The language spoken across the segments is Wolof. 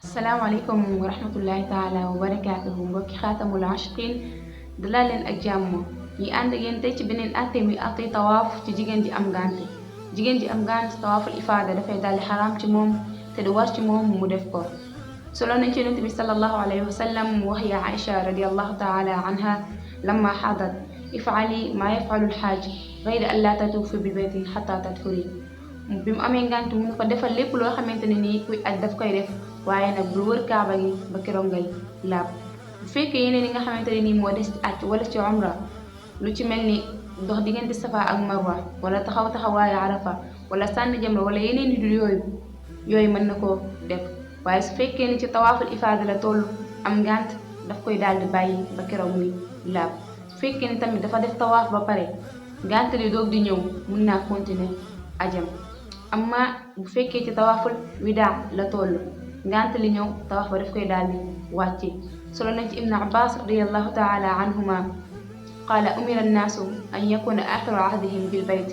السلام عليكم ورحمة الله تعالى وبركاته mbokki xaatamul ashqin dalal leen ak jàmm ñi ànd ak yéen tey ci beneen atte mi atte tawaaf ci jigéen ji am ngànt jigéen ji am ngànt tawaaful ifaada dafay daldi xaraam ci moom te du war ci moom mu def ko solo nañ ci yonent bi sallallahu alayhi wa sallam wax ya Aïcha radiyallahu taala anha lamma xaadat ifali maa yafalu lxaaj gayra an laa tatuufi bi bayti xata tadfuri bi mu amee ngànt mu ko defal lépp loo xamante ne nii kuy aj daf koy def waaye nag bul wër kaaba gi ba keroog ngay laab bu fekkee yeneen yi nga xamante ne nii moo des ci aj wala ci umra lu ci mel ni dox diggante safa ak marwa wala taxawaayu arafa wala sànni jamra wala yeneen yu dul yooyu mën na koo def waaye su fekkee ni ci tawaaful ifaada la toll am ngànt daf koy daal di bàyyi ba keroog muy laab su fekkee ni tamit dafa def tawaaf ba pare ngànt li doog di ñëw mun naa continuer ajam amma bu fekkee ci tawaaful widaa la toll ngànt li ñëw tawaaf ba daf koy daal di wàcce solo nañ ci ibnu abbas radiyallahu taala anhuma qaala umira annaasu an yakuna axiru ahdihim bil bayt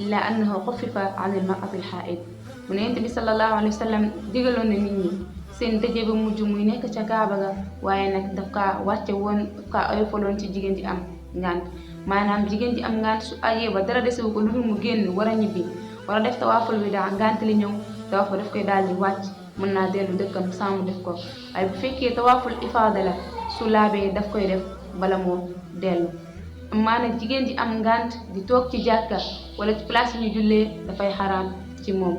illa annahu xuffifa an al mar'ati al xaa'id mu ne yonent bi sallallahu alayhi wa sallam digaloon na nit ñi seen dëje ba mujj muy nekk ca kaaba ga waaye nag daf kaa wàcce woon daf kaa oyofaloon ci jigéen ji am ngànt maanaam jigéen ji am ngànt su ajee ba dara desewu ko lu dul mu génn war a ñibbi wala def tawaaful widaa ngànt li ñëw tawaaf ba daf koy daal di wàcc mën naa dellu dëkkam sans mu def ko waaye bu fekkee tawaaful ifaada la su laabee daf koy def bala moo dellu maanaam jigéen ji am ngànt di toog ci jàkka wala ci place yi ñu jullee dafay xaraam ci moom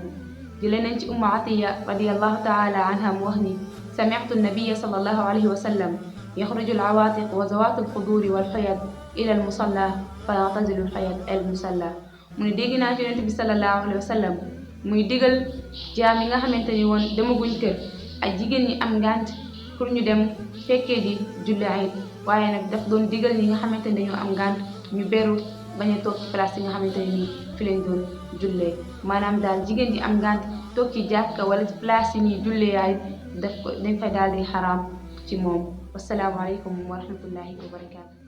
jëlee nañ ci ummu atiya radiyallahu taala anha mu wax ni sami'tu nabiya sallallahu alayhi wa sallam yaxruju al-awaatiq wa zawaatu al-xuduuri wal-xuyad ila al-musalla fa ya'tazilu al-xuyad al-musalla mu ne dégg naa ci yonent bi sallallahu alayhi wa sallam muy digal jaam yi nga xamante ni woon demaguñ kër ak jigéen ñi am ngànt pour ñu dem fekkee ji julli ayit waaye nag daf doon digal ñi nga xamante ni dañoo am ngànt ñu beru bañ a toog ci place yi nga xamante ne nii fi lañ doon jullee maanaam daal jigéen ji am ngànt toog ci jàkka wala ci place yi ñuy jullee ayit daf ko dañ fay daal di xaraam ci moom wasalaamu aleykum wa rahmatullahi wa barakaatu